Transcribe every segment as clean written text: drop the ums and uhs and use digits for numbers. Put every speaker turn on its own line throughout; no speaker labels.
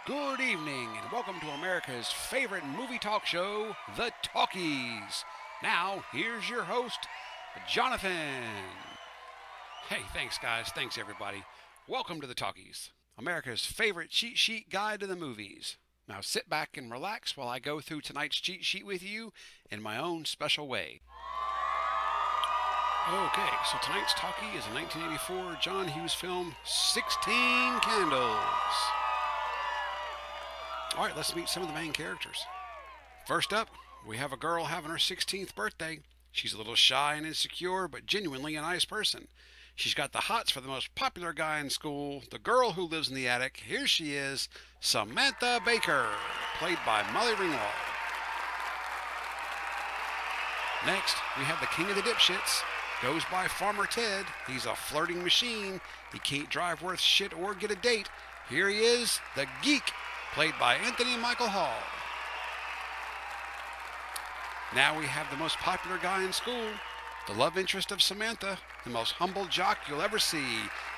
Good evening, and welcome to America's favorite movie talk show, The Talkies. Now, here's your host, Jonathan. Hey, thanks, guys. Thanks, everybody. Welcome to The Talkies, America's favorite cheat sheet guide to the movies. Now, sit back and relax while I go through tonight's cheat sheet with you in my own special way. Okay, so tonight's talkie is a 1984 John Hughes film, 16 Candles. All right, let's meet some of the main characters. First up, we have a girl having her 16th birthday. She's a little shy and insecure, but genuinely a nice person. She's got the hots for the most popular guy in school, the girl who lives in the attic. Here she is, Samantha Baker, played by Molly Ringwald. Next, we have the king of the dipshits. Goes by Farmer Ted. He's a flirting machine. He can't drive worth shit or get a date. Here he is, the geek, played by Anthony Michael Hall. Now we have the most popular guy in school, the love interest of Samantha, the most humble jock you'll ever see.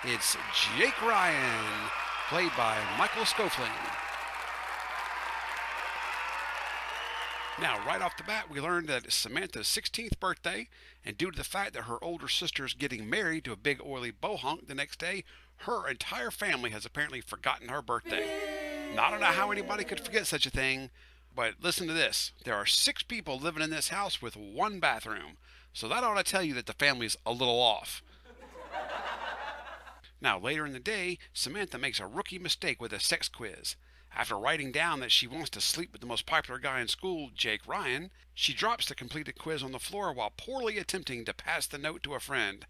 It's Jake Ryan, played by Michael Scofling. Now, right off the bat, we learned that it's Samantha's 16th birthday, and due to the fact that her older sister's getting married to a big oily bohunk the next day, her entire family has apparently forgotten her birthday. Now, I don't know how anybody could forget such a thing, but listen to this. There are 6 people living in this house with 1 bathroom, so that ought to tell you that the family's a little off. Now, later in the day, Samantha makes a rookie mistake with a sex quiz. After writing down that she wants to sleep with the most popular guy in school, Jake Ryan, she drops the completed quiz on the floor while poorly attempting to pass the note to a friend.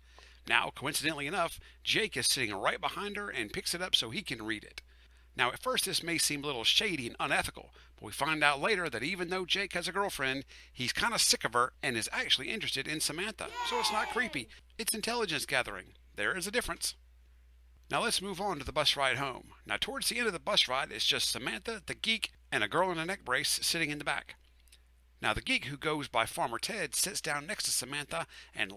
Now, coincidentally enough, Jake is sitting right behind her and picks it up so he can read it. Now, at first this may seem a little shady and unethical, but we find out later that even though Jake has a girlfriend, he's kind of sick of her and is actually interested in Samantha. So it's not creepy. It's intelligence gathering. There is a difference. Now let's move on to the bus ride home. Now towards the end of the bus ride, it's just Samantha, the geek, and a girl in a neck brace sitting in the back. Now the geek, who goes by Farmer Ted, sits down next to Samantha and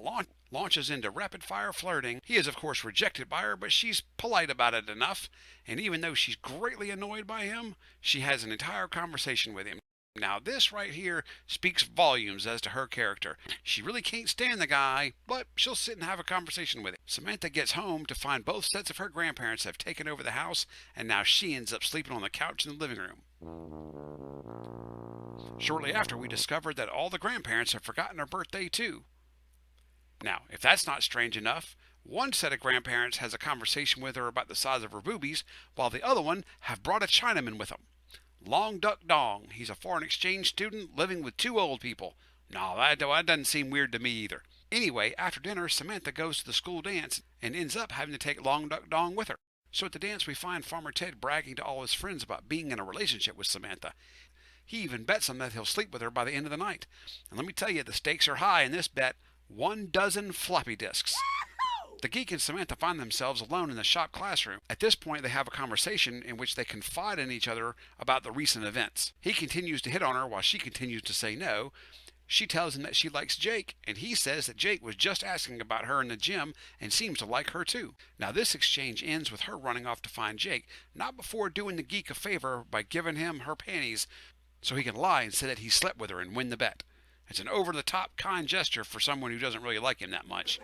launches into rapid-fire flirting. He is of course rejected by her, but she's polite about it enough, and even though she's greatly annoyed by him, she has an entire conversation with him. Now this right here speaks volumes as to her character. She really can't stand the guy, but she'll sit and have a conversation with him. Samantha gets home to find both sets of her grandparents have taken over the house, and now she ends up sleeping on the couch in the living room. Shortly after, we discovered that all the grandparents have forgotten her birthday too. Now, if that's not strange enough, one set of grandparents has a conversation with her about the size of her boobies, while the other one have brought a Chinaman with them. Long Duck Dong. He's a foreign exchange student living with 2 old people. No, that doesn't seem weird to me either. Anyway, after dinner, Samantha goes to the school dance and ends up having to take Long Duck Dong with her. So at the dance, we find Farmer Ted bragging to all his friends about being in a relationship with Samantha. He even bets them that he'll sleep with her by the end of the night. And let me tell you, the stakes are high in this bet. 12 floppy disks. The geek and Samantha find themselves alone in the shop classroom. At this point, they have a conversation in which they confide in each other about the recent events. He continues to hit on her while she continues to say no. She tells him that she likes Jake, and he says that Jake was just asking about her in the gym and seems to like her too. Now this exchange ends with her running off to find Jake, not before doing the geek a favor by giving him her panties so he can lie and say that he slept with her and win the bet. It's an over-the-top kind gesture for someone who doesn't really like him that much.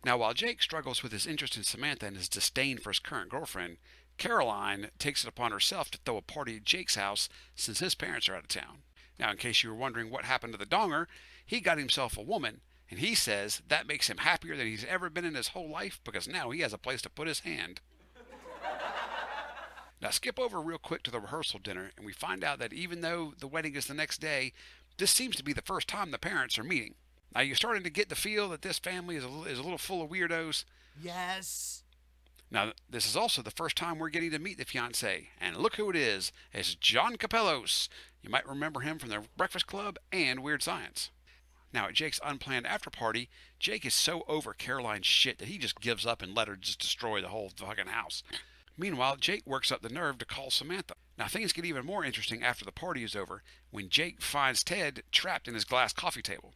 Now, while Jake struggles with his interest in Samantha and his disdain for his current girlfriend, Caroline takes it upon herself to throw a party at Jake's house since his parents are out of town. Now, in case you were wondering what happened to the donger, he got himself a woman, and he says that makes him happier than he's ever been in his whole life because now he has a place to put his hand. Now, skip over real quick to the rehearsal dinner, and we find out that even though the wedding is the next day, this seems to be the first time the parents are meeting. Now, you're starting to get the feel that this family is a little full of weirdos.
Yes.
Now, this is also the first time we're getting to meet the fiancé, and look who it is. It's John Capellos. You might remember him from The Breakfast Club and Weird Science. Now, at Jake's unplanned after-party, Jake is so over Caroline's shit that he just gives up and let her just destroy the whole fucking house. Meanwhile, Jake works up the nerve to call Samantha. Now, things get even more interesting after the party is over, when Jake finds Ted trapped in his glass coffee table.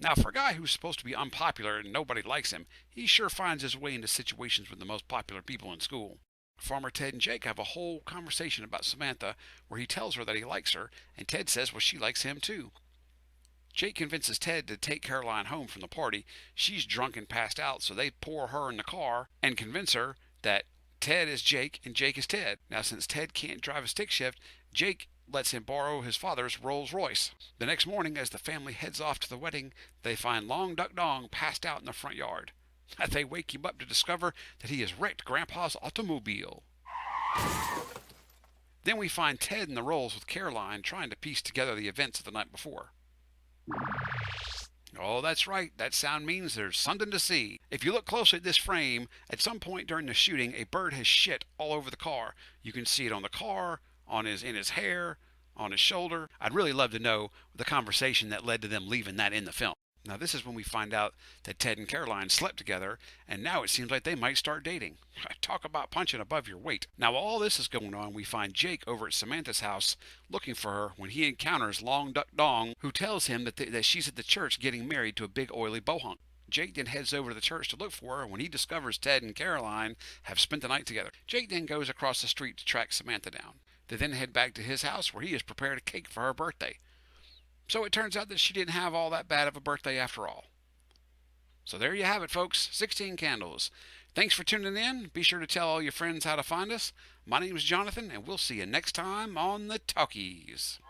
Now, for a guy who's supposed to be unpopular and nobody likes him, he sure finds his way into situations with the most popular people in school. Farmer Ted and Jake have a whole conversation about Samantha where he tells her that he likes her, and Ted says, well, she likes him too. Jake convinces Ted to take Caroline home from the party. She's drunk and passed out, so they pour her in the car and convince her that Ted is Jake and Jake is Ted. Now, since Ted can't drive a stick shift, Jake lets him borrow his father's Rolls Royce. The next morning, as the family heads off to the wedding, they find Long Duck Dong passed out in the front yard. They wake him up to discover that he has wrecked Grandpa's automobile. Then we find Ted in the rolls with Caroline trying to piece together the events of the night before. Oh, that's right. That sound means there's something to see. If you look closely at this frame, at some point during the shooting, a bird has shit all over the car. You can see it on the car, in his hair, on his shoulder. I'd really love to know the conversation that led to them leaving that in the film. Now, this is when we find out that Ted and Caroline slept together, and now it seems like they might start dating. Talk about punching above your weight. Now, while all this is going on, we find Jake over at Samantha's house looking for her when he encounters Long Duck Dong, who tells him that she's at the church getting married to a big oily bohunk. Jake then heads over to the church to look for her when he discovers Ted and Caroline have spent the night together. Jake then goes across the street to track Samantha down. They then head back to his house where he has prepared a cake for her birthday. So it turns out that she didn't have all that bad of a birthday after all. So there you have it, folks. 16 candles. Thanks for tuning in. Be sure to tell all your friends how to find us. My name is Jonathan, and we'll see you next time on the Talkies.